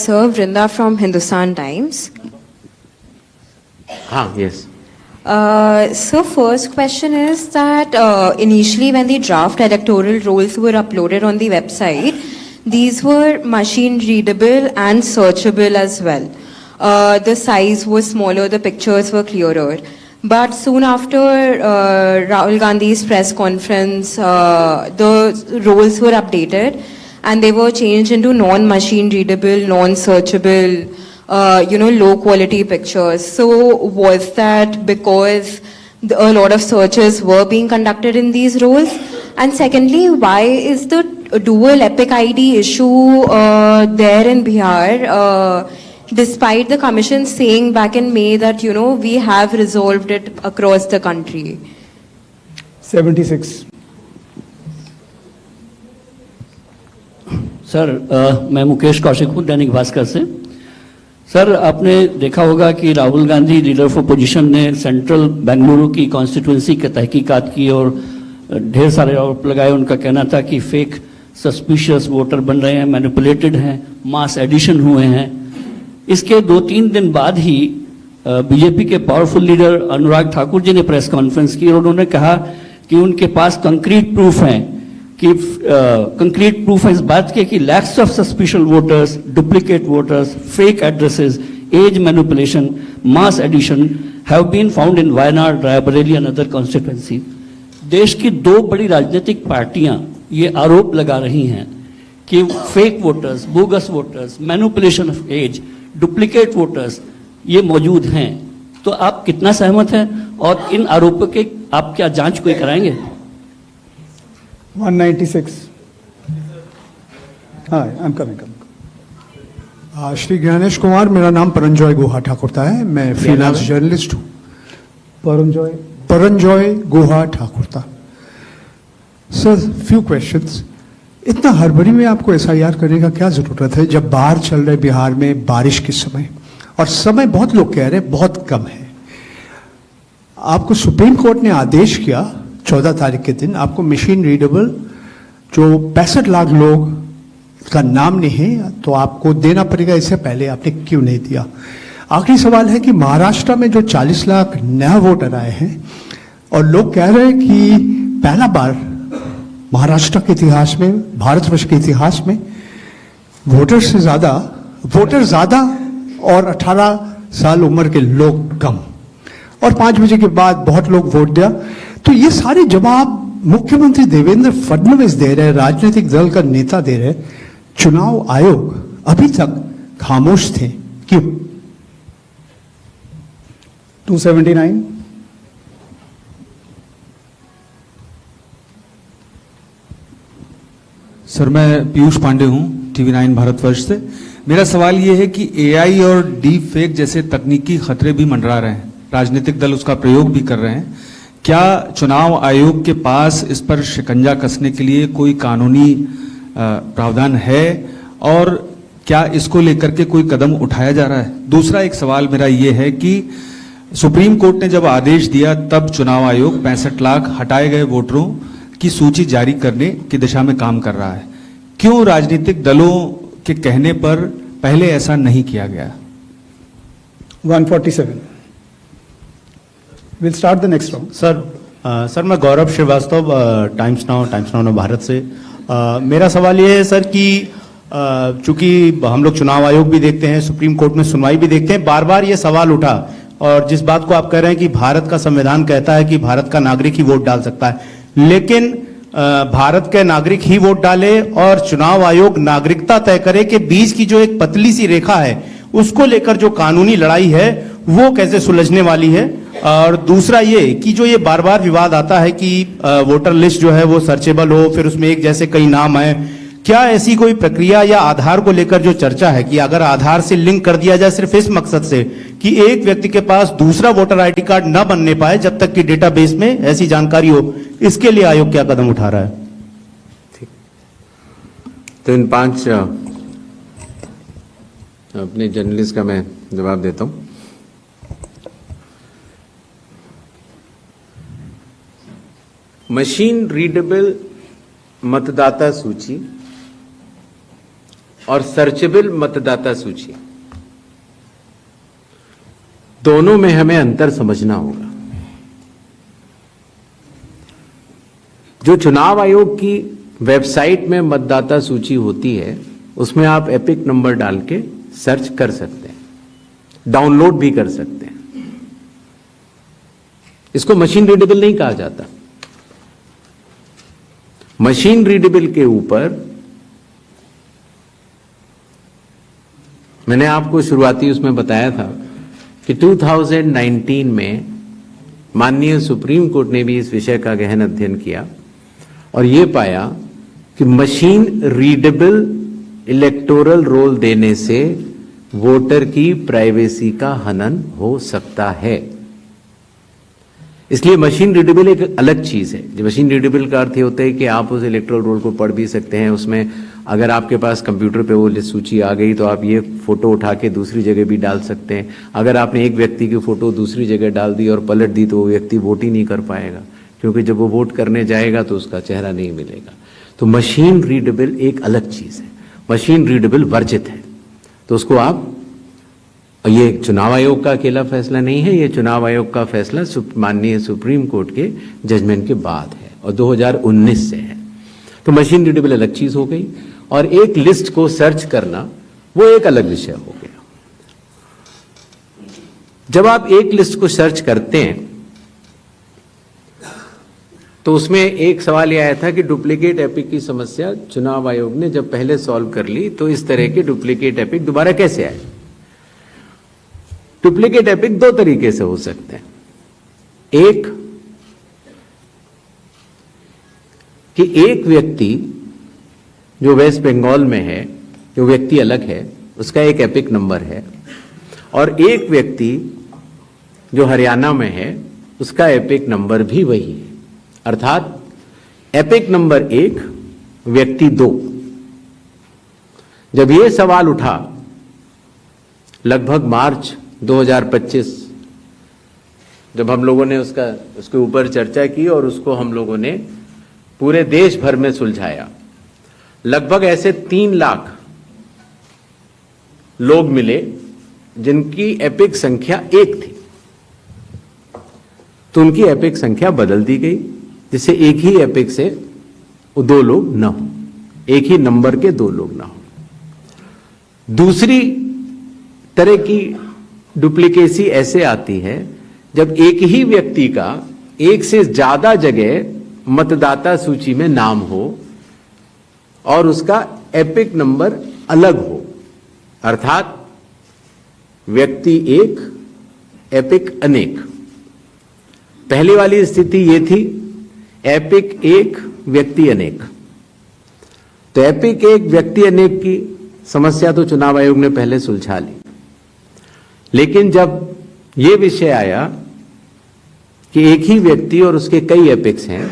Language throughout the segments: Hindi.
sir, Vrinda from Hindustan Times. Yes. So first question is that initially when the draft electoral rolls were uploaded on the website, these were machine readable and searchable as well. The size was smaller, the pictures were clearer. But soon after Rahul Gandhi's press conference, the roles were updated and they were changed into non-machine readable, non-searchable, low quality pictures. So was that because a lot of searches were being conducted in these roles? And secondly, why is the dual epic ID issue there in Bihar? Despite the commission saying back in May that, we have resolved it across the country. 76. Sir मैं मुकेश कौशिक हूँ दैनिक भास्कर से। सर आपने देखा होगा कि Rahul Gandhi leader of opposition ने सेंट्रल बेंगलुरु की कॉन्स्टिट्यूंसी के तहकीकात की और ढेर सारे आरोप लगाए। उनका कहना था कि फेक सस्पिशियस वोटर बन रहे हैं, मैनिपुलेटेड हैं, मास एडिशन हुए हैं। इसके 2-3 दिन बाद ही बीजेपी के पावरफुल लीडर अनुराग ठाकुर जी ने प्रेस कॉन्फ्रेंस की और उन्होंने कहा कि उनके पास कंक्रीट प्रूफ हैं कि कंक्रीट प्रूफ है इस बात के कि lakhs of suspicious voters, duplicate voters, fake addresses, age manipulation, mass addition have been found in Wayanad, Raebareli and other constituency. देश की 2 बड़ी राजनीतिक पार्टियां ये आरोप लगा रही हैं कि fake voters, bogus voters, manipulation of age, duplicate voters ये मौजूद हैं। तो आप कितना सहमत हैं और इन आरोपों के आप क्या जांच कोई कराएंगे? 196. हाँ, I'm coming. श्री ज्ञानेश कुमार, मेरा नाम परंजॉय गुहा ठाकुरता है, मैं फ्रीलांस जर्नलिस्ट हूँ। Paranjoy Guha Thakurta. Sir, few questions. इतना हड़बड़ी में आपको एसआईआर करने का क्या जरूरत है जब बाहर चल रहे बिहार में बारिश के समय, और समय बहुत लोग कह रहे हैं बहुत कम है। आपको सुप्रीम कोर्ट ने आदेश किया 14 तारीख के दिन, आपको मशीन रीडेबल जो 65 लाख लोग का नाम नहीं है तो आपको देना पड़ेगा। इससे पहले आपने क्यों नहीं दिया? आखिरी सवाल है कि महाराष्ट्र में जो 40 लाख नया वोटर आए हैं और लोग कह रहे हैं कि पहला बार महाराष्ट्र के इतिहास में, भारतवर्ष के इतिहास में वोटर ज्यादा और 18 साल उम्र के लोग कम, और 5 बजे के बाद बहुत लोग वोट दिया। तो ये सारे जवाब मुख्यमंत्री देवेंद्र फडणवीस दे रहे हैं, राजनीतिक दल का नेता दे रहे। चुनाव आयोग अभी तक खामोश थे, क्यों? 279. सर, मैं पीयूष पांडे हूं टीवी 9 भारतवर्ष से। मेरा सवाल यह है कि एआई और डीप फेक जैसे तकनीकी खतरे भी मंडरा रहे हैं, राजनीतिक दल उसका प्रयोग भी कर रहे हैं। क्या चुनाव आयोग के पास इस पर शिकंजा कसने के लिए कोई कानूनी प्रावधान है और क्या इसको लेकर के कोई कदम उठाया जा रहा है? दूसरा एक सवाल मेरा ये है कि सुप्रीम कोर्ट ने जब आदेश दिया तब चुनाव आयोग 65 लाख हटाए गए वोटरों की सूची जारी करने की दिशा में काम कर रहा है। क्यों राजनीतिक दलों के कहने पर पहले ऐसा नहीं किया गया? 147. We'll start the next round. Sir मैं गौरव श्रीवास्तव टाइम्स नाउ भारत से। मेरा सवाल ये है सर कि चूंकि हम लोग चुनाव आयोग भी देखते हैं, सुप्रीम कोर्ट में सुनवाई भी देखते हैं, बार बार ये सवाल उठा, और जिस बात को आप कह रहे हैं कि भारत का संविधान कहता है कि भारत का नागरिक ही वोट डाल सकता है, लेकिन भारत के नागरिक ही वोट डाले और चुनाव आयोग नागरिकता तय करे कि बीच की जो एक पतली सी रेखा है उसको लेकर जो कानूनी लड़ाई है वो कैसे सुलझने वाली है? और दूसरा ये कि जो ये बार बार विवाद आता है कि वोटर लिस्ट जो है वो सर्चेबल हो, फिर उसमें एक जैसे कई नाम आए, क्या ऐसी कोई प्रक्रिया या आधार को लेकर जो चर्चा है कि अगर आधार से लिंक कर दिया जाए सिर्फ इस मकसद से कि एक व्यक्ति के पास दूसरा वोटर आईडी कार्ड न बनने पाए जब तक कि डेटाबेस में ऐसी जानकारी हो, इसके लिए आयोग क्या कदम उठा रहा है? ठीक, तो इन 5 अपने जर्नलिस्ट का मैं जवाब देता हूं। मशीन रीडेबल मतदाता सूची और सर्चेबल मतदाता सूची, दोनों में हमें अंतर समझना होगा। जो चुनाव आयोग की वेबसाइट में मतदाता सूची होती है, उसमें आप एपिक नंबर डाल के सर्च कर सकते हैं, डाउनलोड भी कर सकते हैं। इसको मशीन रीडेबल नहीं कहा जाता। मशीन रीडेबल के ऊपर मैंने आपको शुरुआती उसमें बताया था कि 2019 में माननीय सुप्रीम कोर्ट ने भी इस विषय का गहन अध्ययन किया और यह पाया कि मशीन रीडेबल इलेक्टोरल रोल देने से वोटर की प्राइवेसी का हनन हो सकता है। इसलिए मशीन रीडेबल एक अलग चीज है। जो मशीन रीडेबल का अर्थ ये होता है कि आप उस इलेक्टोरल रोल को पढ़ भी सकते हैं। उसमें अगर आपके पास कंप्यूटर पे वो लिस्ट सूची आ गई तो आप ये फोटो उठा के दूसरी जगह भी डाल सकते हैं। अगर आपने एक व्यक्ति की फोटो दूसरी जगह डाल दी और पलट दी तो वो व्यक्ति वोट ही नहीं कर पाएगा, क्योंकि जब वो वोट करने जाएगा तो उसका चेहरा नहीं मिलेगा। तो मशीन रीडेबल एक अलग चीज है, मशीन रीडेबल वर्जित है। तो उसको आप, ये चुनाव आयोग का अकेला फैसला नहीं है, ये चुनाव आयोग का फैसला माननीय सुप्रीम कोर्ट के जजमेंट के बाद है और 2019 से है। तो मशीन रीडेबल अलग चीज हो गई और एक लिस्ट को सर्च करना वो एक अलग विषय हो गया। जब आप एक लिस्ट को सर्च करते हैं तो उसमें एक सवाल यह आया था कि डुप्लीकेट एपिक की समस्या चुनाव आयोग ने जब पहले सॉल्व कर ली तो इस तरह के डुप्लीकेट एपिक दोबारा कैसे आए। डुप्लीकेट एपिक दो तरीके से हो सकते हैं। एक कि एक व्यक्ति जो वेस्ट बंगाल में है, जो व्यक्ति अलग है, उसका एक एपिक नंबर है, और एक व्यक्ति जो हरियाणा में है उसका एपिक नंबर भी वही है। अर्थात एपिक नंबर 1 व्यक्ति 2। जब यह सवाल उठा लगभग मार्च 2025, जब हम लोगों ने उसके ऊपर चर्चा की और उसको हम लोगों ने पूरे देश भर में सुलझाया, लगभग ऐसे 3 लाख लोग मिले जिनकी एपिक संख्या 1 थी। तो उनकी एपिक संख्या बदल दी गई, जिससे एक ही एपिक से 2 लोग ना हो, एक ही नंबर के 2 लोग ना हो। दूसरी तरह की डुप्लीकेसी ऐसे आती है जब एक ही व्यक्ति का एक से ज्यादा जगह मतदाता सूची में नाम हो और उसका एपिक नंबर अलग हो। अर्थात व्यक्ति 1 एपिक अनेक। पहली वाली स्थिति ये थी एपिक 1 व्यक्ति अनेक। तो एपिक 1 व्यक्ति अनेक की समस्या तो चुनाव आयोग ने पहले सुलझा ली, लेकिन जब यह विषय आया कि एक ही व्यक्ति और उसके कई एपिक्स हैं,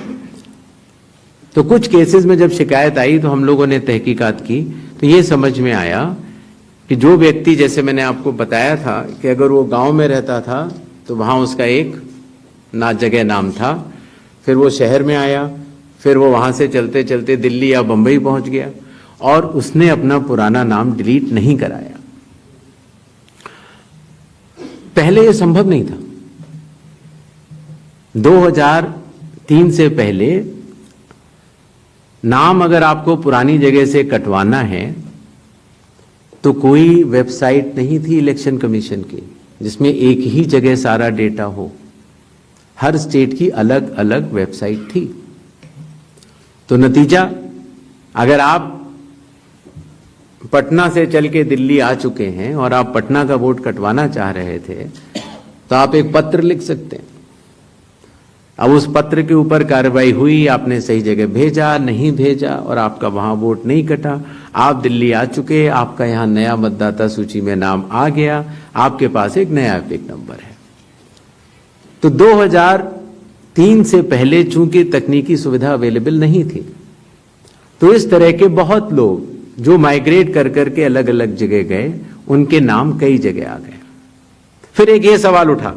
तो कुछ केसेस में जब शिकायत आई तो हम लोगों ने तहकीकात की तो ये समझ में आया कि जो व्यक्ति, जैसे मैंने आपको बताया था कि अगर वो गांव में रहता था तो वहां उसका एक जगह नाम था, फिर वो शहर में आया, फिर वो वहां से चलते चलते दिल्ली या बंबई पहुंच गया और उसने अपना पुराना नाम डिलीट नहीं कराया। पहले यह संभव नहीं था। 2003 से पहले नाम अगर आपको पुरानी जगह से कटवाना है तो कोई वेबसाइट नहीं थी इलेक्शन कमीशन की जिसमें एक ही जगह सारा डेटा हो। हर स्टेट की अलग अलग वेबसाइट थी। तो नतीजा, अगर आप पटना से चल के दिल्ली आ चुके हैं और आप पटना का वोट कटवाना चाह रहे थे तो आप एक पत्र लिख सकते हैं। अब उस पत्र के ऊपर कार्रवाई हुई, आपने सही जगह भेजा, नहीं भेजा और आपका वहां वोट नहीं कटा। आप दिल्ली आ चुके, आपका यहां नया मतदाता सूची में नाम आ गया, आपके पास एक नया एपिक नंबर है। तो 2003 से पहले चूंकि तकनीकी सुविधा अवेलेबल नहीं थी, तो इस तरह के बहुत लोग जो माइग्रेट कर करके अलग अलग जगह गए, उनके नाम कई जगह आ गए। फिर एक ये सवाल उठा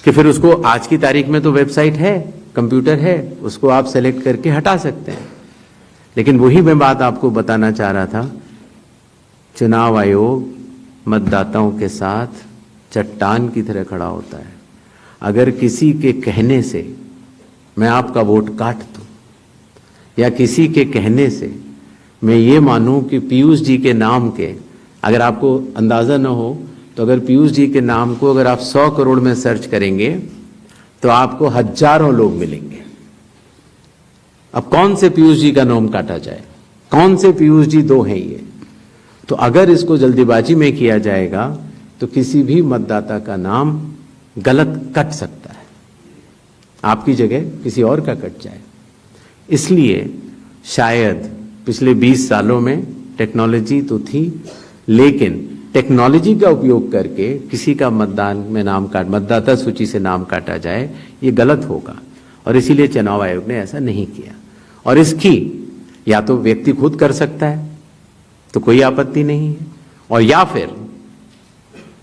कि फिर उसको आज की तारीख में तो वेबसाइट है, कंप्यूटर है, उसको आप सेलेक्ट करके हटा सकते हैं। लेकिन वही मैं बात आपको बताना चाह रहा था चुनाव आयोग मतदाताओं के साथ चट्टान की तरह खड़ा होता है। अगर किसी के कहने से मैं आपका वोट काट दूं या किसी के कहने से मैं ये मानूं कि पीयूष जी के नाम के, अगर आपको अंदाज़ा न हो तो अगर पीयूष जी के नाम को अगर आप 100 करोड़ में सर्च करेंगे तो आपको हजारों लोग मिलेंगे। अब कौन से पीयूष जी का नाम काटा जाए? कौन से पीयूष जी दो हैं ये? तो अगर इसको जल्दीबाजी में किया जाएगा तो किसी भी मतदाता का नाम गलत कट सकता है, आपकी जगह किसी और का कट जाए। इसलिए शायद पिछले 20 सालों में टेक्नोलॉजी तो थी, लेकिन टेक्नोलॉजी का उपयोग करके किसी का मतदाता सूची से नाम काटा जाए, ये गलत होगा। और इसीलिए चुनाव आयोग ने ऐसा नहीं किया। और इसकी या तो व्यक्ति खुद कर सकता है तो कोई आपत्ति नहीं है, और या फिर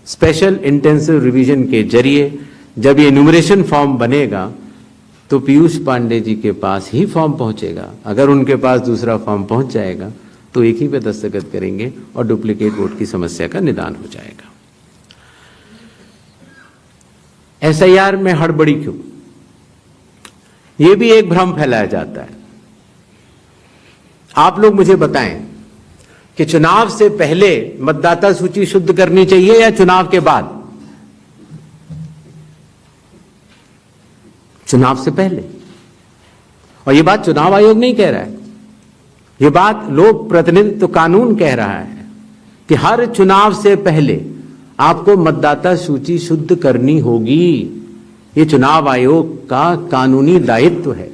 स्पेशल इंटेंसिव रिवीजन के जरिए जब ये इन्यूमरेशन फॉर्म बनेगा तो पीयूष पांडे जी के पास ही फॉर्म पहुंचेगा। अगर उनके पास दूसरा फॉर्म पहुंच जाएगा तो एक ही पे दस्तखत करेंगे और डुप्लीकेट वोट की समस्या का निदान हो जाएगा। एसआईआर में हड़बड़ी क्यों? यह भी एक भ्रम फैलाया जाता है। आप लोग मुझे बताएं कि चुनाव से पहले मतदाता सूची शुद्ध करनी चाहिए या चुनाव के बाद? चुनाव से पहले। और यह बात चुनाव आयोग नहीं कह रहा है, यह बात लोक प्रतिनिधित्व कानून कह रहा है कि हर चुनाव से पहले आपको मतदाता सूची शुद्ध करनी होगी। यह चुनाव आयोग का कानूनी दायित्व है।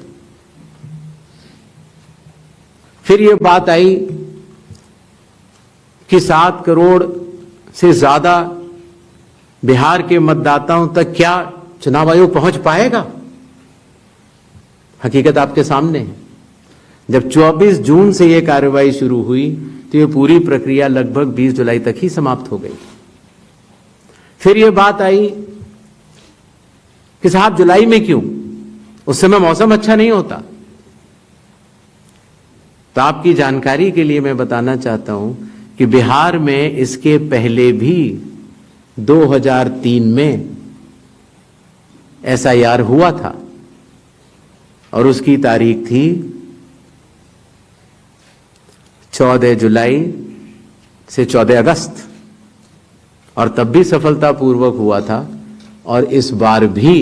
फिर यह बात आई कि 7 करोड़ से ज्यादा बिहार के मतदाताओं तक क्या चुनाव आयोग पहुंच पाएगा? हकीकत आपके सामने है। जब 24 जून से यह कार्रवाई शुरू हुई तो यह पूरी प्रक्रिया लगभग 20 जुलाई तक ही समाप्त हो गई। फिर यह बात आई कि साहब जुलाई में क्यों? उस समय मौसम अच्छा नहीं होता। तो आपकी जानकारी के लिए मैं बताना चाहता हूं कि बिहार में इसके पहले भी 2003 में एसआईआर हुआ था और उसकी तारीख थी 14 जुलाई से 14 अगस्त, और तब भी सफलतापूर्वक हुआ था। और इस बार भी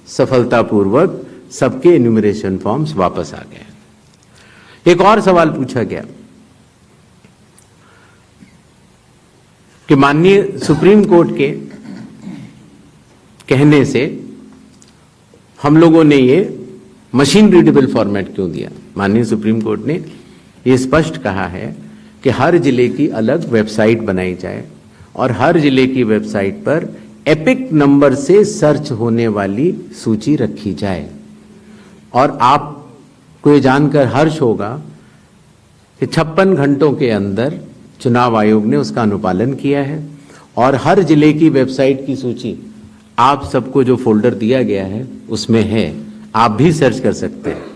सफलतापूर्वक सबके इन्यूमरेशन फॉर्म्स वापस आ गए। एक और सवाल पूछा गया कि माननीय सुप्रीम कोर्ट के कहने से हम लोगों ने ये मशीन रीडेबल फॉर्मेट क्यों दिया? माननीय सुप्रीम कोर्ट ने ये स्पष्ट कहा है कि हर जिले की अलग वेबसाइट बनाई जाए और हर जिले की वेबसाइट पर एपिक नंबर से सर्च होने वाली सूची रखी जाए। और आपको ये जानकर हर्ष होगा कि 56 घंटों के अंदर चुनाव आयोग ने उसका अनुपालन किया है और हर जिले की वेबसाइट की सूची आप सबको जो फोल्डर दिया गया है उसमें है, आप भी सर्च कर सकते हैं।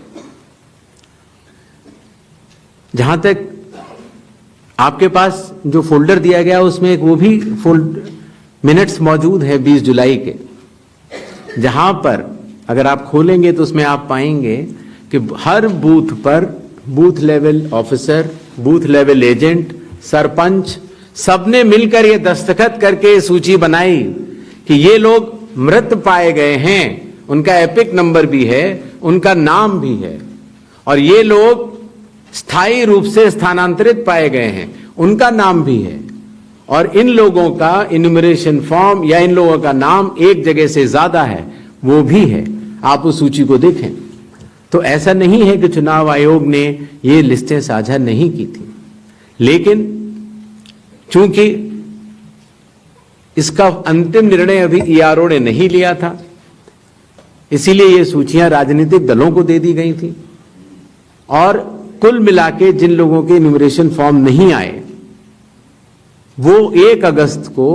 जहां तक आपके पास जो फोल्डर दिया गया उसमें एक वो भी मिनट्स मौजूद है 20 जुलाई के, जहां पर अगर आप खोलेंगे तो उसमें आप पाएंगे कि हर बूथ पर booth level officer, booth level agent, sarpanch सबने मिलकर ये दस्तखत करके सूची बनाई कि ये लोग मृत पाए गए हैं, उनका एपिक नंबर भी है, उनका नाम भी है, और ये लोग स्थायी रूप से स्थानांतरित पाए गए हैं, उनका नाम भी है, और इन लोगों का इन्यूमरेशन फॉर्म या इन लोगों का नाम एक जगह से ज्यादा है, वो भी है। आप उस सूची को देखें तो ऐसा नहीं है कि चुनाव आयोग ने ये लिस्टें साझा नहीं की थी, लेकिन चूंकि इसका अंतिम निर्णय अभी ईआरओ ने नहीं लिया था, इसीलिए ये सूचियां राजनीतिक दलों को दे दी गई थी। और कुल मिलाके जिन लोगों के इन्यूमरेशन फॉर्म नहीं आए, वो 1 अगस्त को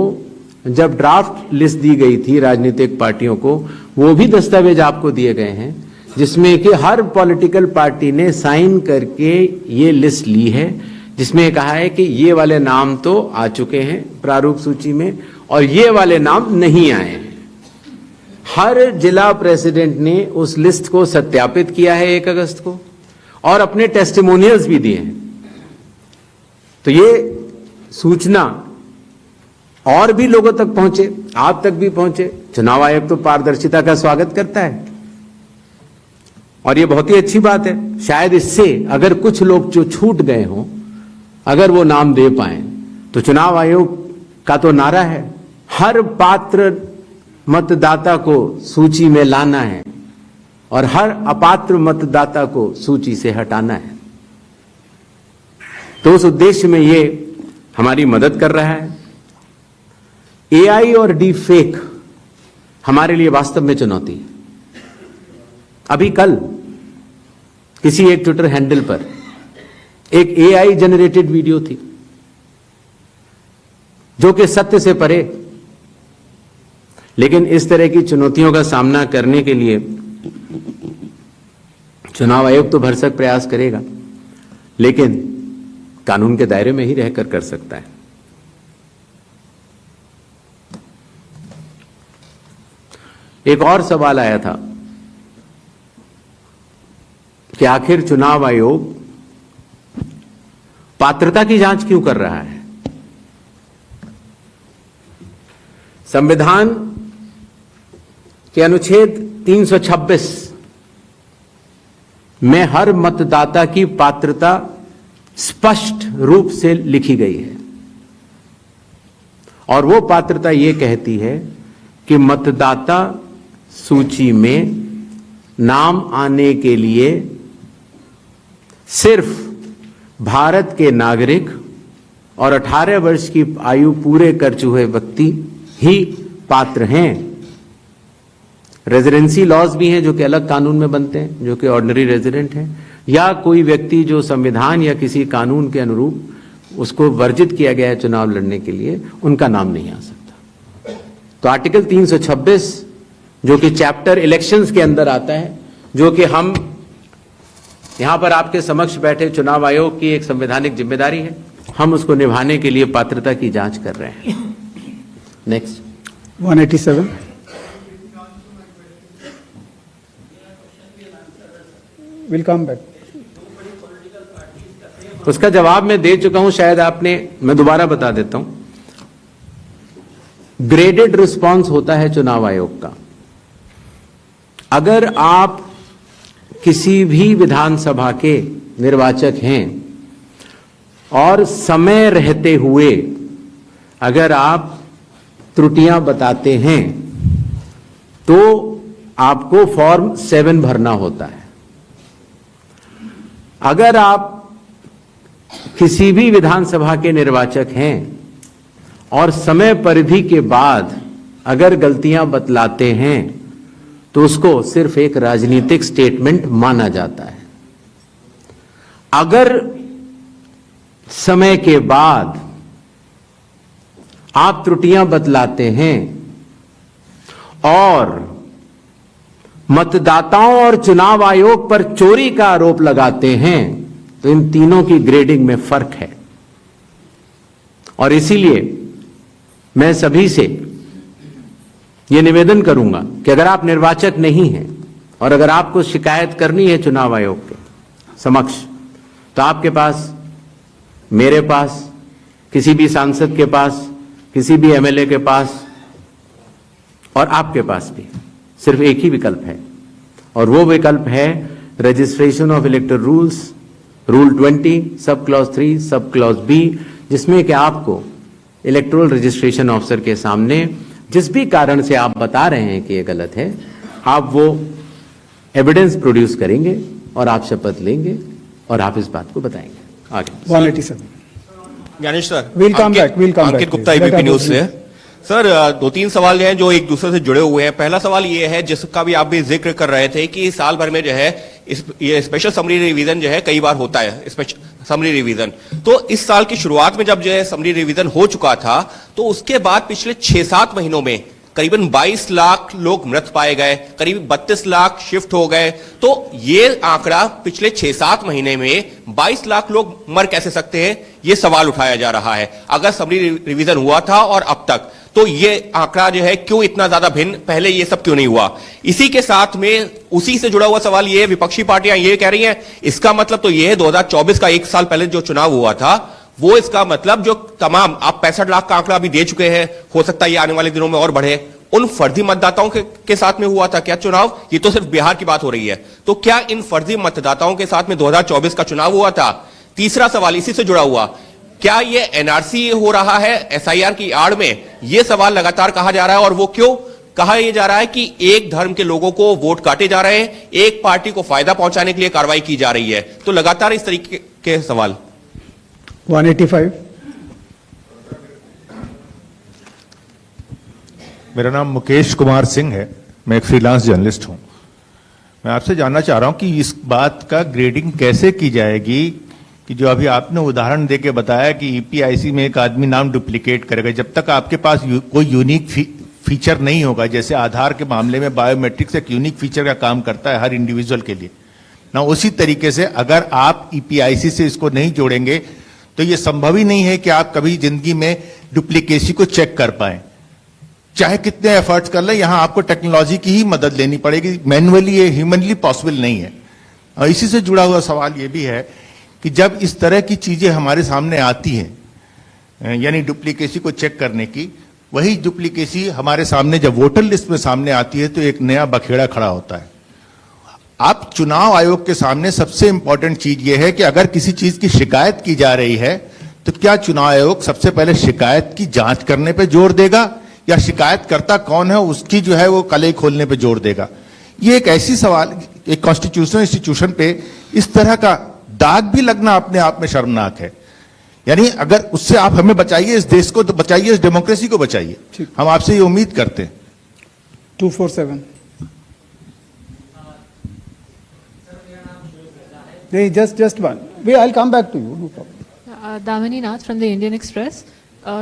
जब ड्राफ्ट लिस्ट दी गई थी राजनीतिक पार्टियों को, वो भी दस्तावेज आपको दिए गए हैं जिसमें कि हर पॉलिटिकल पार्टी ने साइन करके ये लिस्ट ली है जिसमें कहा है कि ये वाले नाम तो आ चुके हैं प्रारूप सूची में और ये वाले नाम नहीं आए हैं। हर जिला प्रेसिडेंट ने उस लिस्ट को सत्यापित किया है 1 अगस्त को और अपने टेस्टिमोनियल्स भी दिए हैं। तो ये सूचना और भी लोगों तक पहुंचे, आप तक भी पहुंचे। चुनाव आयोग तो पारदर्शिता का स्वागत करता है और ये बहुत ही अच्छी बात है। शायद इससे अगर कुछ लोग जो छूट गए हों, अगर वो नाम दे पाए, तो चुनाव आयोग का तो नारा है हर पात्र मतदाता को सूची में लाना है और हर अपात्र मतदाता को सूची से हटाना है। तो उस उद्देश्य में ये हमारी मदद कर रहा है। एआई और डीप फेक हमारे लिए वास्तव में चुनौती है। अभी कल किसी एक ट्विटर हैंडल पर एक एआई जनरेटेड वीडियो थी जो कि सत्य से परे, लेकिन इस तरह की चुनौतियों का सामना करने के लिए चुनाव आयोग तो भरसक प्रयास करेगा, लेकिन कानून के दायरे में ही रहकर कर सकता है। एक और सवाल आया था कि आखिर चुनाव आयोग पात्रता की जांच क्यों कर रहा है। संविधान के अनुच्छेद 326 में हर मतदाता की पात्रता स्पष्ट रूप से लिखी गई है और वो पात्रता ये कहती है कि मतदाता सूची में नाम आने के लिए सिर्फ भारत के नागरिक और 18 वर्ष की आयु पूरे कर चुके व्यक्ति ही पात्र हैं। रेजिडेंसी लॉज भी हैं जो कि अलग कानून में बनते हैं, जो कि ऑर्डिनरी रेजिडेंट हैं, या कोई व्यक्ति जो संविधान या किसी कानून के अनुरूप उसको वर्जित किया गया है चुनाव लड़ने के लिए, उनका नाम नहीं आ सकता। तो आर्टिकल 326 जो कि चैप्टर इलेक्शंस के अंदर आता है, जो कि हम यहां पर आपके समक्ष बैठे चुनाव आयोग की एक संवैधानिक जिम्मेदारी है, हम उसको निभाने के लिए पात्रता की जांच कर रहे हैं। नेक्स्ट 187. We'll come back. उसका जवाब मैं दे चुका हूं, शायद आपने, मैं दोबारा बता देता हूं। ग्रेडेड रिस्पांस होता है चुनाव आयोग का। अगर आप किसी भी विधानसभा के निर्वाचक हैं और समय रहते हुए अगर आप त्रुटियां बताते हैं तो आपको फॉर्म 7 भरना होता है। अगर आप किसी भी विधानसभा के निर्वाचक हैं और समय परिधि के बाद अगर गलतियां बतलाते हैं तो उसको सिर्फ एक राजनीतिक स्टेटमेंट माना जाता है। अगर समय के बाद आप त्रुटियां बतलाते हैं और मतदाताओं और चुनाव आयोग पर चोरी का आरोप लगाते हैं तो इन तीनों की ग्रेडिंग में फर्क है। और इसीलिए मैं सभी से यह निवेदन करूंगा कि अगर आप निर्वाचक नहीं हैं और अगर आपको शिकायत करनी है चुनाव आयोग के समक्ष, तो आपके पास, मेरे पास, किसी भी सांसद के पास, किसी भी एमएलए के पास और आपके पास भी सिर्फ एक ही विकल्प है, और वो विकल्प है registration of इलेक्टर rules, rule 20 sub clause 3 sub clause B, जिसमें कि आपको इलेक्टोरल रजिस्ट्रेशन ऑफिसर के सामने जिस भी कारण से आप बता रहे हैं कि ये गलत है, आप वो एविडेंस प्रोड्यूस करेंगे और आप शपथ लेंगे और आप इस बात को बताएंगे। आगे 187. Gyanesh sir, We'll come back, we'll come Ankit back, Gupta please. ABP Let news us से। सर, 2-3 सवाल हैं जो एक दूसरे से जुड़े हुए हैं। पहला सवाल ये है, जिसका भी आप भी जिक्र कर रहे थे कि साल भर में जो है ये स्पेशल समरी रिवीजन जो है कई बार होता है, समरी रिवीजन। तो इस साल की शुरुआत में जब जो है समरी रिवीजन हो चुका था, तो उसके बाद पिछले 6-7 महीनों में करीबन 22 लाख लोग मृत पाए गए, करीब 32 लाख शिफ्ट हो गए। तो ये आंकड़ा पिछले 6-7 महीने में 22 लाख लोग मर कैसे सकते हैं, ये सवाल उठाया जा रहा है। अगर समरी रिवीजन हुआ था और अब तक, तो ये आंकड़ा जो है क्यों इतना ज्यादा भिन्न, पहले ये सब क्यों नहीं हुआ? इसी के साथ में उसी से जुड़ा हुआ सवाल ये है, विपक्षी पार्टियां ये कह रही हैं, इसका मतलब तो ये है 2024 का 1 साल पहले जो चुनाव हुआ था, वो इसका मतलब जो तमाम आप 65 लाख का आंकड़ा अभी दे चुके हैं, हो सकता है ये आने वाले दिनों में और बढ़े, उन फर्जी मतदाताओं के साथ में हुआ था क्या चुनाव? ये तो सिर्फ बिहार की बात हो रही है। तो क्या इन फर्जी मतदाताओं के साथ में 2024 का चुनाव हुआ था? तीसरा सवाल इसी से जुड़ा हुआ, क्या ये एनआरसी हो रहा है एसआईआर की आड़ में? ये सवाल लगातार कहा जा रहा है, और वो क्यों कहा यह जा रहा है कि एक धर्म के लोगों को वोट काटे जा रहे हैं, एक पार्टी को फायदा पहुंचाने के लिए कार्रवाई की जा रही है। तो लगातार इस तरीके के सवाल। 185. मेरा नाम मुकेश कुमार सिंह है, मैं एक फ्रीलांस जर्नलिस्ट हूं। मैं आपसे जानना चाह रहा हूं कि इस बात का ग्रेडिंग कैसे की जाएगी कि जो अभी आपने उदाहरण देके बताया कि ईपीआईसी में एक आदमी नाम डुप्लीकेट करेगा, जब तक आपके पास कोई यूनिक फीचर नहीं होगा, जैसे आधार के मामले में बायोमेट्रिक्स एक यूनिक फीचर का काम करता है हर इंडिविजुअल के लिए ना, उसी तरीके से अगर आप ईपीआईसी से इसको नहीं जोड़ेंगे तो ये संभव ही नहीं है कि आप कभी जिंदगी में डुप्लीकेसी को चेक कर पाए, चाहे कितने एफर्ट्स कर लें। यहां आपको टेक्नोलॉजी की ही मदद लेनी पड़ेगी, मैनुअली ये ह्यूमनली पॉसिबल नहीं है। और इसी से जुड़ा हुआ सवाल ये भी है कि जब इस तरह की चीजें हमारे सामने आती हैं, यानी डुप्लीकेसी को चेक करने की, वही डुप्लीकेसी हमारे सामने जब वोटर लिस्ट में सामने आती है तो एक नया बखेड़ा खड़ा होता है। आप चुनाव आयोग के सामने सबसे इंपॉर्टेंट चीज यह है कि अगर किसी चीज की शिकायत की जा रही है तो क्या चुनाव आयोग सबसे पहले शिकायत की जांच करने पे जोर देगा या शिकायतकर्ता कौन है उसकी जो है वो कलई खोलने पे जोर देगा? ये एक ऐसी सवाल, एक कॉन्स्टिट्यूशनल इंस्टीट्यूशन पे इस तरह का दाग भी लगना अपने आप में शर्मनाक है। यानी अगर उससे आप हमें बचाइए, इस देश को तो बचाइए, इस डेमोक्रेसी को बचाइए, हम आपसे ये उम्मीद करते हैं। 247. नहीं, just one. I'll come back to you. No problem. Damini Nath from the Indian Express.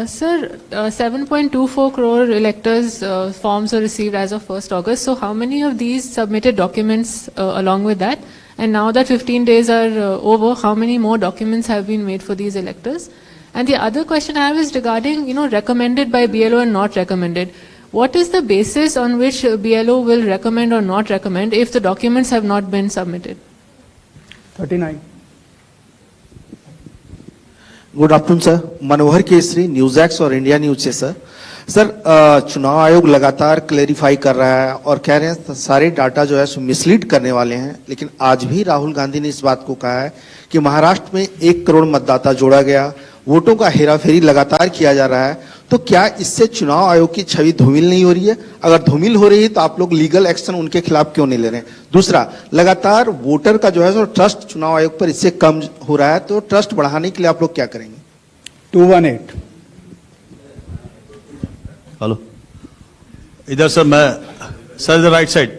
Sir, 7.24 crore electors forms were received as of 1st August. So how many of these submitted documents along with that? And now that 15 days are over, how many more documents have been made for these electors? And the other question I have is regarding, recommended by BLO and not recommended. What is the basis on which BLO will recommend or not recommend if the documents have not been submitted? 39. Good afternoon sir, Manohar Kesari, news x और इंडिया न्यूज से सर। चुनाव आयोग लगातार क्लेरिफाई कर रहा है और कह रहे हैं सारे डाटा जो है सो मिसलीड करने वाले हैं, लेकिन आज भी राहुल गांधी ने इस बात को कहा है कि महाराष्ट्र में 1 करोड़ मतदाता जोड़ा गया, वोटों का हेराफेरी लगातार किया जा रहा है। तो क्या इससे चुनाव आयोग की छवि धूमिल नहीं हो रही है? अगर धूमिल हो रही है तो आप लोग लीगल एक्शन उनके खिलाफ क्यों नहीं ले रहे हैं? दूसरा, लगातार वोटर का जो है सो ट्रस्ट चुनाव आयोग पर इससे कम हो रहा है, तो ट्रस्ट बढ़ाने के लिए आप लोग क्या करेंगे? 218. हेलो, इधर सर, मैं सर इधर राइट साइड,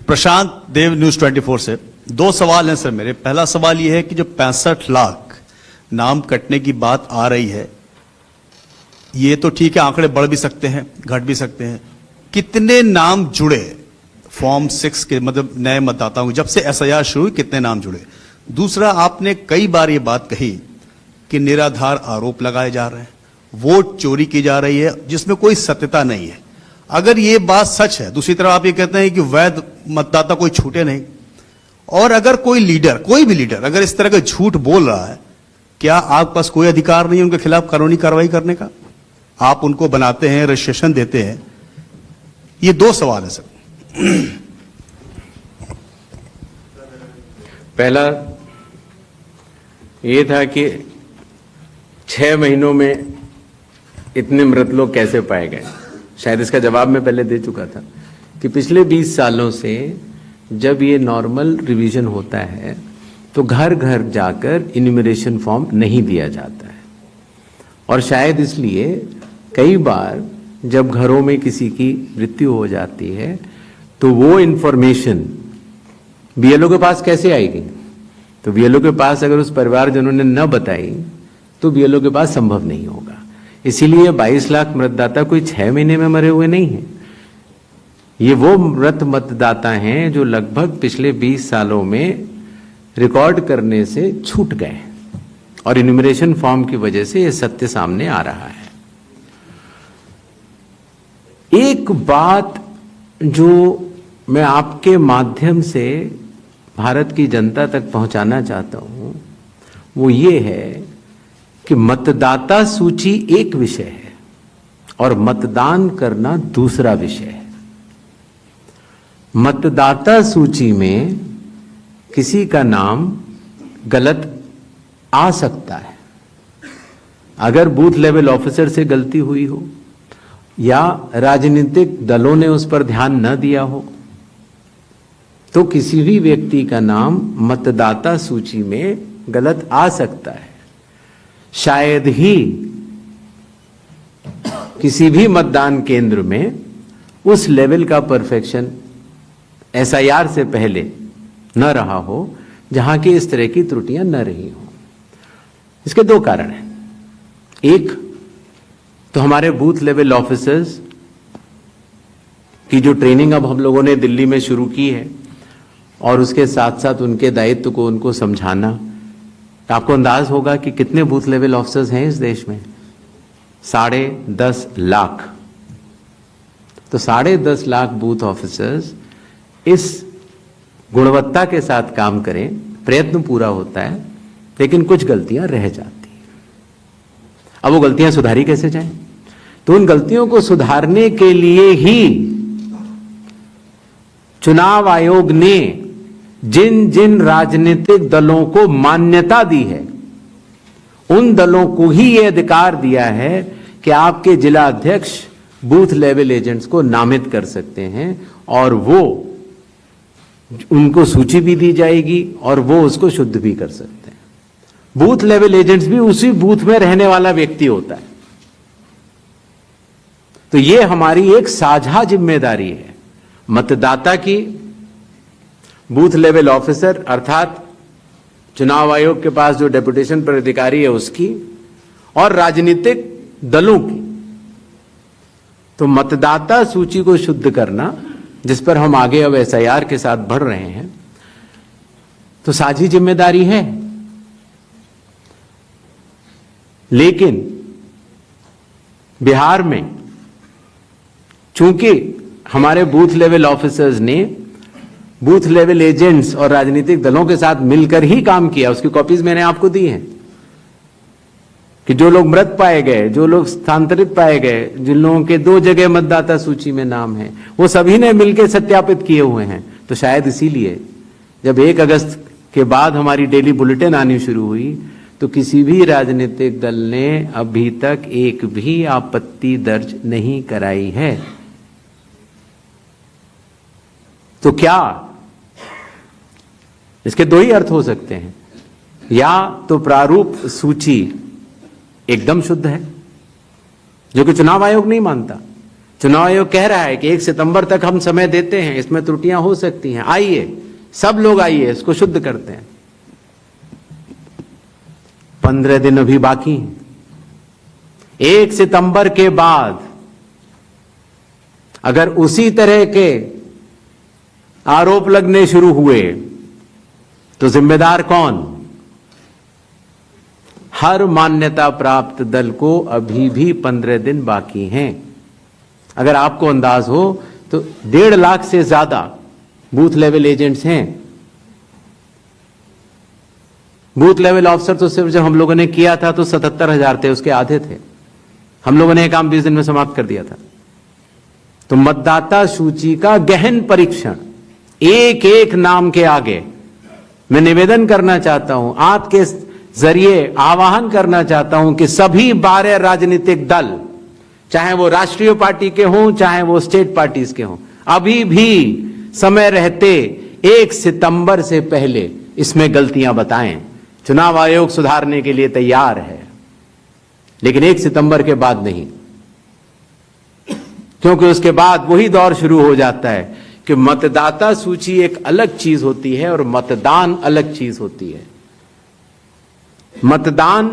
प्रशांत देव, न्यूज 24 से। 2 सवाल हैं सर मेरे। पहला सवाल यह है कि जो 65 लाख नाम कटने की बात आ रही है, ये तो ठीक है, आंकड़े बढ़ भी सकते हैं, घट भी सकते हैं। कितने नाम जुड़े फॉर्म 6 के, मतलब नए मतदाताओं को, जब से एसआईआर शुरू हुई कितने नाम जुड़े? दूसरा, आपने कई बार ये बात कही कि निराधार आरोप लगाए जा रहे हैं, वोट चोरी की जा रही है जिसमें कोई सत्यता नहीं है। अगर ये बात सच है, दूसरी तरफ आप ये कहते हैं कि वैध मतदाता कोई छूटे नहीं, और अगर कोई लीडर, कोई भी लीडर अगर इस तरह का झूठ बोल रहा है, क्या आपके पास कोई अधिकार नहीं है उनके खिलाफ कानूनी कार्रवाई करने का? आप उनको बनाते हैं, रजिस्ट्रेशन देते हैं। ये 2 सवाल है सर। पहला ये था कि 6 महीनों में इतने मृत लोग कैसे पाए गए। शायद इसका जवाब मैं पहले दे चुका था कि पिछले 20 सालों से जब ये नॉर्मल रिवीजन होता है तो घर घर जाकर इन्यूमरेशन फॉर्म नहीं दिया जाता है, और शायद इसलिए कई बार जब घरों में किसी की मृत्यु हो जाती है तो वो इंफॉर्मेशन बीएलओ के पास कैसे आएगी? तो बीएलओ के पास अगर उस परिवारजनों ने न बताई तो बीएलओ के पास संभव नहीं होगा। इसीलिए 22 लाख मतदाता कोई 6 महीने में मरे हुए नहीं हैं। ये वो मृत मतदाता हैं जो लगभग पिछले 20 सालों में रिकॉर्ड करने से छूट गए और इन्यूमरेशन फॉर्म की वजह से ये सत्य सामने आ रहा है। एक बात जो मैं आपके माध्यम से भारत की जनता तक पहुंचाना चाहता हूं वो ये है कि मतदाता सूची एक विषय है और मतदान करना दूसरा विषय है। मतदाता सूची में किसी का नाम गलत आ सकता है। अगर बूथ लेवल ऑफिसर से गलती हुई हो या राजनीतिक दलों ने उस पर ध्यान न दिया हो तो किसी भी व्यक्ति का नाम मतदाता सूची में गलत आ सकता है। शायद ही किसी भी मतदान केंद्र में उस लेवल का परफेक्शन एसआईआर से पहले न रहा हो जहां की इस तरह की त्रुटियां न रही हो। इसके दो कारण हैं। एक तो हमारे बूथ लेवल ऑफिसर्स की जो ट्रेनिंग अब हम लोगों ने दिल्ली में शुरू की है और उसके साथ साथ उनके दायित्व को उनको समझाना। तो आपको अंदाज होगा कि कितने बूथ लेवल ऑफिसर्स हैं इस देश में? 10.5 लाख। तो 10.5 लाख बूथ ऑफिसर्स इस गुणवत्ता के साथ काम करें, प्रयत्न पूरा होता है, लेकिन कुछ गलतियां रह जाती हैं। अब वो गलतियां सुधारी कैसे जाएं? तो उन गलतियों को सुधारने के लिए ही चुनाव आयोग ने जिन जिन राजनीतिक दलों को मान्यता दी है उन दलों को ही यह अधिकार दिया है कि आपके जिला अध्यक्ष बूथ लेवल एजेंट्स को नामित कर सकते हैं और वो उनको सूची भी दी जाएगी और वो उसको शुद्ध भी कर सकते हैं। बूथ लेवल एजेंट्स भी उसी बूथ में रहने वाला व्यक्ति होता है। तो ये हमारी एक साझा जिम्मेदारी है, मतदाता की, बूथ लेवल ऑफिसर अर्थात चुनाव आयोग के पास जो डेपुटेशन पर अधिकारी है उसकी, और राजनीतिक दलों की। तो मतदाता सूची को शुद्ध करना, जिस पर हम आगे अब एसआईआर के साथ बढ़ रहे हैं, तो साझी जिम्मेदारी है। लेकिन बिहार में चूंकि हमारे बूथ लेवल ऑफिसर्स ने बूथ लेवल एजेंट्स और राजनीतिक दलों के साथ मिलकर ही काम किया, उसकी कॉपीज मैंने आपको दी हैं कि जो लोग मृत पाए गए, जो लोग स्थानांतरित पाए गए, जिन लोगों के 2 जगह मतदाता सूची में नाम है, वो सभी ने मिलकर सत्यापित किए हुए हैं। तो शायद इसीलिए जब 1 अगस्त के बाद हमारी डेली बुलेटिन आनी शुरू हुई तो किसी भी राजनीतिक दल ने अभी तक एक भी आपत्ति दर्ज नहीं कराई है। तो क्या इसके 2 ही अर्थ हो सकते हैं, या तो प्रारूप सूची एकदम शुद्ध है, जो कि चुनाव आयोग नहीं मानता। चुनाव आयोग कह रहा है कि 1 सितंबर तक हम समय देते हैं, इसमें त्रुटियां हो सकती हैं, आइए सब लोग आइए इसको शुद्ध करते हैं। 15 दिन अभी बाकी हैं। 1 सितंबर के बाद अगर उसी तरह के आरोप लगने शुरू हुए तो जिम्मेदार कौन? हर मान्यता प्राप्त दल को अभी भी 15 दिन बाकी हैं। अगर आपको अंदाज हो तो 1.5 लाख से ज्यादा बूथ लेवल एजेंट्स हैं। बूथ लेवल ऑफिसर तो सिर्फ जब हम लोगों ने किया था तो 77,000 थे, उसके आधे थे। हम लोगों ने काम 20 दिन में समाप्त कर दिया था। तो मतदाता सूची का गहन परीक्षण एक एक नाम के आगे मैं निवेदन करना चाहता हूं, आपके जरिए आह्वान करना चाहता हूं कि सभी 12 राजनीतिक दल, चाहे वो राष्ट्रीय पार्टी के हों चाहे वो स्टेट पार्टीज के हों, अभी भी समय रहते 1 सितंबर से पहले इसमें गलतियां बताएं। चुनाव आयोग सुधारने के लिए तैयार है, लेकिन 1 सितंबर के बाद नहीं, क्योंकि उसके बाद वही दौर शुरू हो जाता है कि मतदाता सूची एक अलग चीज होती है और मतदान अलग चीज होती है। मतदान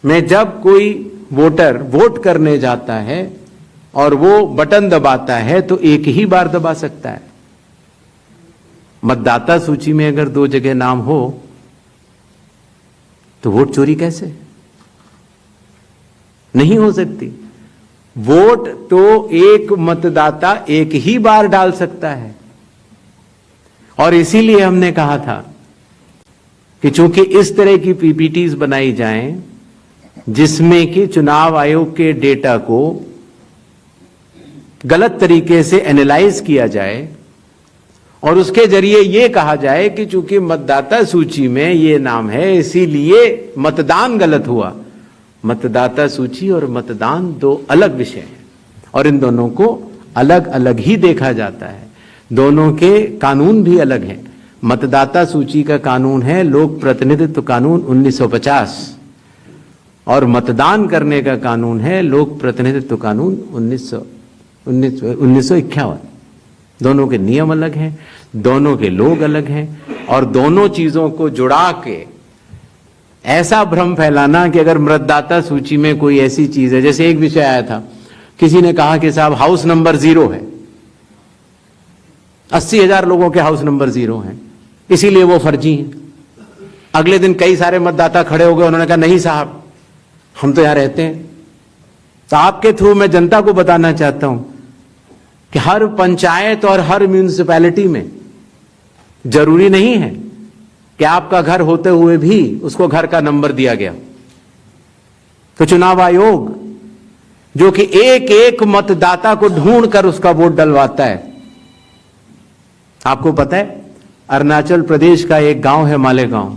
में जब कोई वोटर वोट करने जाता है और वो बटन दबाता है तो एक ही बार दबा सकता है। मतदाता सूची में अगर 2 जगह नाम हो तो वोट चोरी कैसे? नहीं हो सकती। वोट तो एक मतदाता एक ही बार डाल सकता है। और इसीलिए हमने कहा था कि चूंकि इस तरह की पीपीटीज बनाई जाएं जिसमें कि चुनाव आयोग के डेटा को गलत तरीके से एनालाइज किया जाए और उसके जरिए यह कहा जाए कि चूंकि मतदाता सूची में ये नाम है इसीलिए मतदान गलत हुआ। मतदाता सूची और मतदान 2 अलग विषय हैं और इन दोनों को अलग अलग ही देखा जाता है। दोनों के कानून भी अलग हैं। मतदाता सूची का कानून है लोक प्रतिनिधित्व कानून 1950 और मतदान करने का कानून है लोक प्रतिनिधित्व कानून 1951। दोनों के नियम अलग हैं, दोनों के लोग अलग हैं और दोनों चीजों को जुड़ा के ऐसा भ्रम फैलाना कि अगर मतदाता सूची में कोई ऐसी चीज है, जैसे एक विषय आया था, किसी ने कहा कि साहब हाउस नंबर 0 है, 80,000 लोगों के हाउस नंबर 0 हैं, इसीलिए वो फर्जी हैं। अगले दिन कई सारे मतदाता खड़े हो गए, उन्होंने कहा नहीं साहब हम तो यहां रहते हैं। तो आपके थ्रू मैं जनता को बताना चाहता हूं कि हर पंचायत और हर म्यूनिसिपैलिटी में जरूरी नहीं है कि आपका घर होते हुए भी उसको घर का नंबर दिया गया। तो चुनाव आयोग जो कि एक एक मतदाता को ढूंढ कर उसका वोट डलवाता है। आपको पता है अरुणाचल प्रदेश का एक गांव है मालेगांव,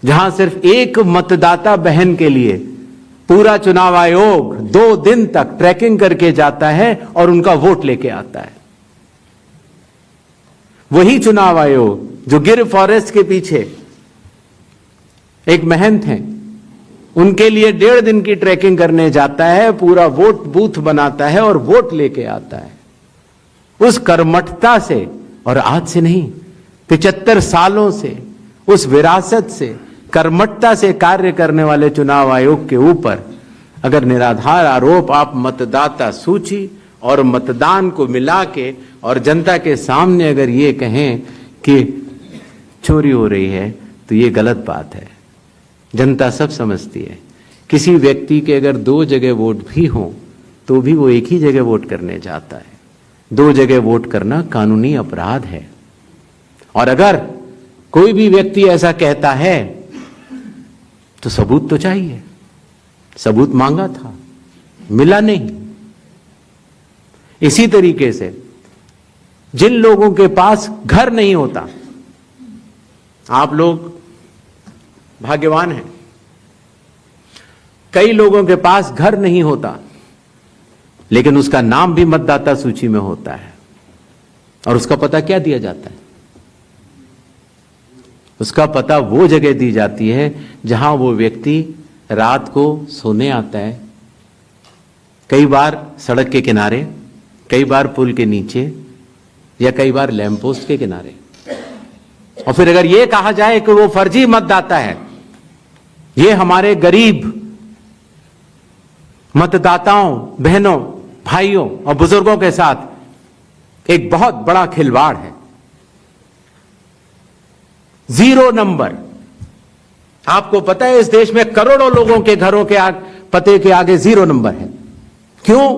जहां सिर्फ एक मतदाता बहन के लिए पूरा चुनाव आयोग 2 दिन तक ट्रैकिंग करके जाता है और उनका वोट लेके आता है। वही चुनाव आयोग जो गिर फॉरेस्ट के पीछे एक महंत हैं, उनके लिए 1.5 दिन की ट्रैकिंग करने जाता है, पूरा वोट बूथ बनाता है और वोट लेके आता है। उस कर्मठता से, और आज से नहीं 75 सालों से, उस विरासत से, कर्मठता से कार्य करने वाले चुनाव आयोग के ऊपर अगर निराधार आरोप आप मतदाता सूची और मतदान को मिला के और जनता के सामने अगर ये कहें कि चोरी हो रही है तो ये गलत बात है। जनता सब समझती है। किसी व्यक्ति के अगर 2 जगह वोट भी हो तो भी वो एक ही जगह वोट करने जाता है। 2 जगह वोट करना कानूनी अपराध है। और अगर कोई भी व्यक्ति ऐसा कहता है तो सबूत तो चाहिए। सबूत मांगा था, मिला नहीं। इसी तरीके से जिन लोगों के पास घर नहीं होता, आप लोग भाग्यवान हैं, कई लोगों के पास घर नहीं होता लेकिन उसका नाम भी मतदाता सूची में होता है। और उसका पता क्या दिया जाता है? उसका पता वो जगह दी जाती है जहां वो व्यक्ति रात को सोने आता है, कई बार सड़क के किनारे, कई बार पुल के नीचे या कई बार लैंप पोस्ट के किनारे। और फिर अगर ये कहा जाए कि वो फर्जी मतदाता है, ये हमारे गरीब मतदाताओं, बहनों, भाइयों और बुजुर्गों के साथ एक बहुत बड़ा खिलवाड़ है। 0 नंबर। आपको पता है इस देश में करोड़ों लोगों के घरों के पते के आगे 0 नंबर है। क्यों?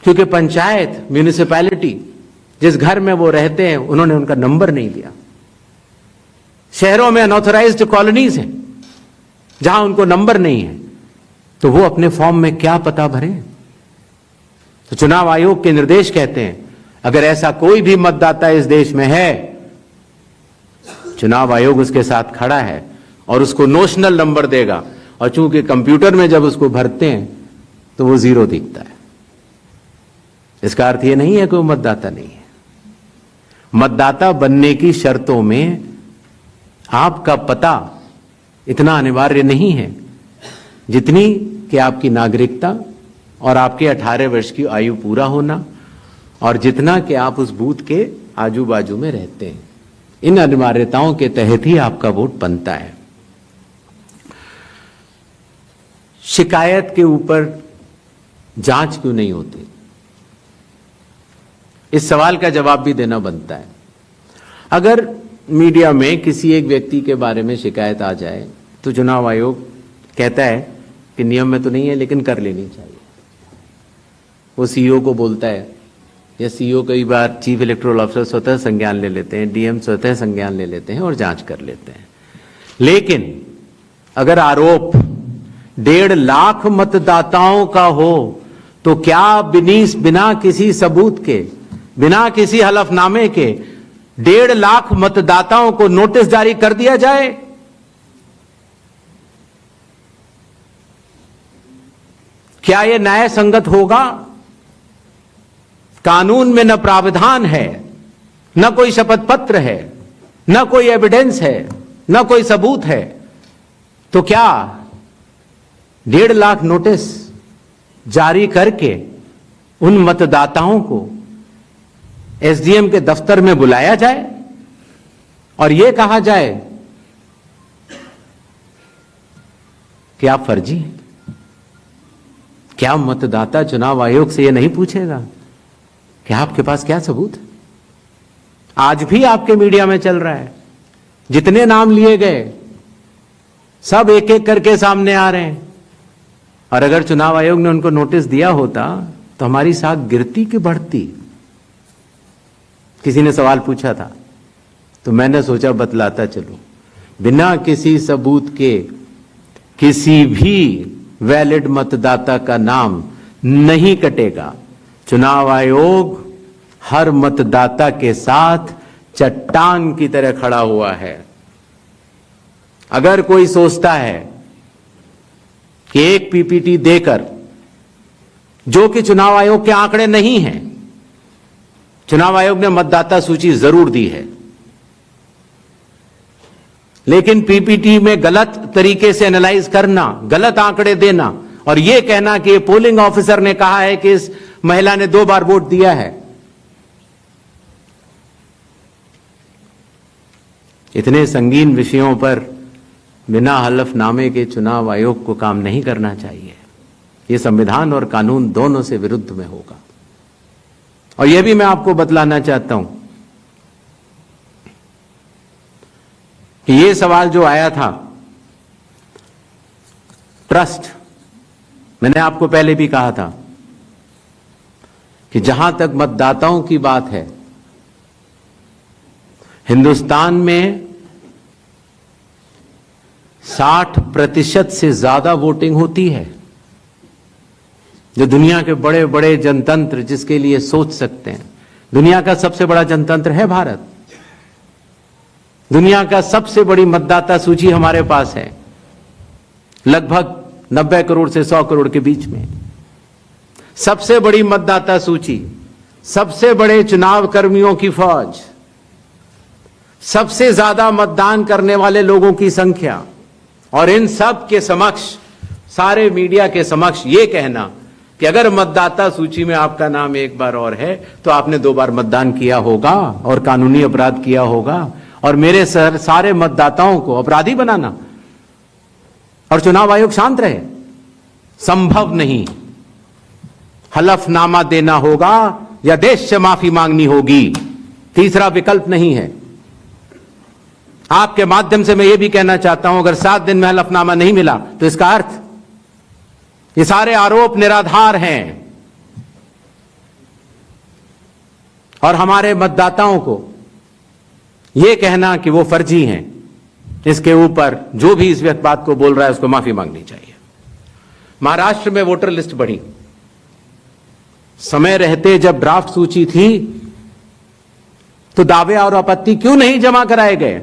क्योंकि पंचायत, म्यूनिसिपैलिटी जिस घर में वो रहते हैं उन्होंने उनका नंबर नहीं दिया। शहरों में अनऑथराइज्ड कॉलोनीज हैं जहां उनको नंबर नहीं है, तो वो अपने फॉर्म में क्या पता भरें? तो चुनाव आयोग के निर्देश कहते हैं अगर ऐसा कोई भी मतदाता इस देश में है, चुनाव आयोग उसके साथ खड़ा है और उसको नोशनल नंबर देगा। और चूंकि कंप्यूटर में जब उसको भरते हैं तो वो 0 दिखता है। इसका अर्थ ये नहीं है कि वो मतदाता नहीं है। मतदाता बनने की शर्तों में आपका पता इतना अनिवार्य नहीं है जितनी कि आपकी नागरिकता और आपके 18 वर्ष की आयु पूरा होना और जितना कि आप उस बूथ के आजू बाजू में रहते हैं। इन अनिवार्यताओं के तहत ही आपका वोट बनता है। शिकायत के ऊपर जांच क्यों नहीं होती? इस सवाल का जवाब भी देना बनता है। अगर मीडिया में किसी एक व्यक्ति के बारे में शिकायत आ जाए तो चुनाव आयोग कहता है कि नियम में तो नहीं है लेकिन कर लेनी चाहिए। वो सीईओ को बोलता है, या सीईओ कई बार चीफ इलेक्टोरल ऑफिसर स्वतः संज्ञान ले लेते हैं, डीएम स्वतः संज्ञान ले लेते हैं और जांच कर लेते हैं। लेकिन अगर आरोप 1.5 लाख मतदाताओं का हो तो क्या बिना किसी सबूत के, बिना किसी हलफनामे के 1.5 लाख मतदाताओं को नोटिस जारी कर दिया जाए? क्या यह न्याय संगत होगा? कानून में न प्रावधान है, न कोई शपथ पत्र है, न कोई एविडेंस है, न कोई सबूत है, तो क्या 1.5 लाख नोटिस जारी करके उन मतदाताओं को एसडीएम के दफ्तर में बुलाया जाए और यह कहा जाए कि आप फर्जी हैं? क्या मतदाता चुनाव आयोग से यह नहीं पूछेगा कि आपके पास क्या सबूत है? आज भी आपके मीडिया में चल रहा है, जितने नाम लिए गए सब एक एक करके सामने आ रहे हैं। और अगर चुनाव आयोग ने उनको नोटिस दिया होता तो हमारी साख गिरती कि बढ़ती? किसी ने सवाल पूछा था तो मैंने सोचा बतलाता चलो। बिना किसी सबूत के किसी भी वैलिड मतदाता का नाम नहीं कटेगा। चुनाव आयोग हर मतदाता के साथ चट्टान की तरह खड़ा हुआ है। अगर कोई सोचता है कि एक पीपीटी देकर, जो कि चुनाव आयोग के आंकड़े नहीं हैं, चुनाव आयोग ने मतदाता सूची जरूर दी है, लेकिन पीपीटी में गलत तरीके से एनालाइज करना, गलत आंकड़े देना और यह कहना कि पोलिंग ऑफिसर ने कहा है कि इस महिला ने 2 बार वोट दिया है, इतने संगीन विषयों पर बिना हलफनामे के चुनाव आयोग को काम नहीं करना चाहिए। यह संविधान और कानून दोनों से विरुद्ध में होगा। और यह भी मैं आपको बतलाना चाहता हूं कि यह सवाल जो आया था ट्रस्ट, मैंने आपको पहले भी कहा था कि जहां तक मतदाताओं की बात है, हिंदुस्तान में 60% से ज्यादा वोटिंग होती है। जो दुनिया के बड़े बड़े जनतंत्र जिसके लिए सोच सकते हैं, दुनिया का सबसे बड़ा जनतंत्र है भारत। दुनिया का सबसे बड़ी मतदाता सूची हमारे पास है, लगभग 90 करोड़ से 100 करोड़ के बीच में। सबसे बड़ी मतदाता सूची, सबसे बड़े चुनाव कर्मियों की फौज, सबसे ज्यादा मतदान करने वाले लोगों की संख्या, और इन सब के समक्ष, सारे मीडिया के समक्ष यह कहना कि अगर मतदाता सूची में आपका नाम एक बार और है तो आपने 2 बार मतदान किया होगा और कानूनी अपराध किया होगा, और मेरे सारे मतदाताओं को अपराधी बनाना और चुनाव आयोग शांत रहे, संभव नहीं। हलफनामा देना होगा या देश से माफी मांगनी होगी, तीसरा विकल्प नहीं है। आपके माध्यम से मैं यह भी कहना चाहता हूं, अगर 7 दिन में हलफनामा नहीं मिला तो इसका अर्थ ये सारे आरोप निराधार हैं और हमारे मतदाताओं को यह कहना कि वो फर्जी हैं, इसके ऊपर जो भी इस बात को बोल रहा है उसको माफी मांगनी चाहिए। महाराष्ट्र में वोटर लिस्ट बढ़ी, समय रहते जब ड्राफ्ट सूची थी तो दावे और आपत्ति क्यों नहीं जमा कराए गए?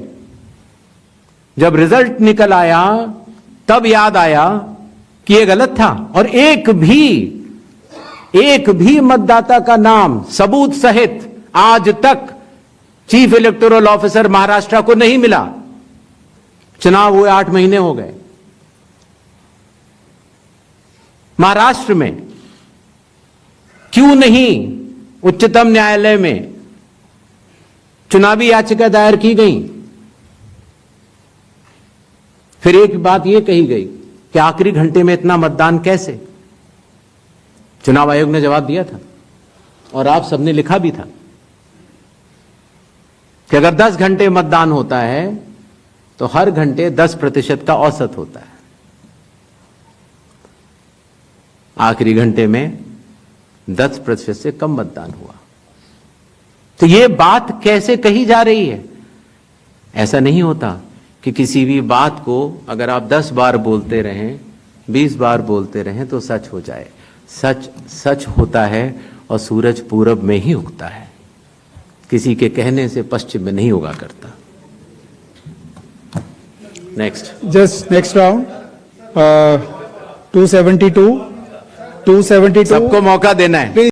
जब रिजल्ट निकल आया तब याद आया कि यह गलत था, और एक भी मतदाता का नाम सबूत सहित आज तक चीफ इलेक्टोरल ऑफिसर महाराष्ट्र को नहीं मिला। चुनाव हुए 8 महीने हो गए। महाराष्ट्र में क्यों नहीं उच्चतम न्यायालय में चुनावी याचिका दायर की गई? फिर एक बात यह कही गई कि आखिरी घंटे में इतना मतदान कैसे? चुनाव आयोग ने जवाब दिया था और आप सबने लिखा भी था कि अगर 10 घंटे मतदान होता है तो हर घंटे 10% का औसत होता है। आखिरी घंटे में 10% से कम मतदान हुआ। तो यह बात कैसे कही जा रही है? ऐसा नहीं होता कि किसी भी बात को अगर आप 10 बार बोलते रहें, 20 बार बोलते रहें तो सच हो जाए। सच सच होता है और सूरज पूरब में ही उगता है, किसी के कहने से पश्चिम में नहीं उगा करता। Next, Just next round. 272. 272. सबको मौका देना है।